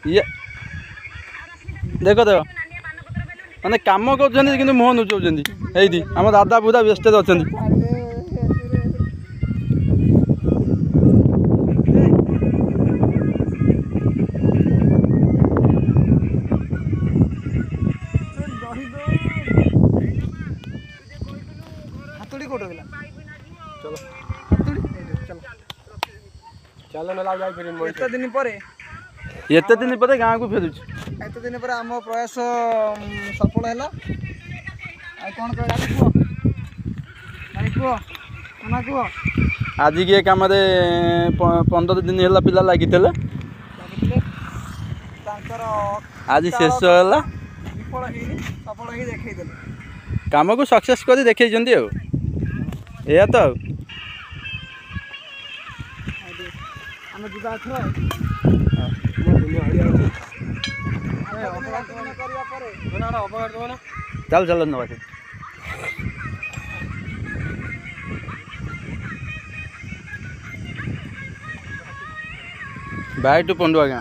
ये देख देख मैंने कम कर मुह नुचाऊँ आम दादा बुधा व्यस्त अच्छा एत दिन पर गाँव को फेरुच एत दिन पर आम प्रयास सफल है कौन कह आज के कम 15 दिन है पिला लगी आज शेष है सफल देखते कम को सक्सेस कर देखते या तो चल चल नवा बाय टू पंडुआ गाँ।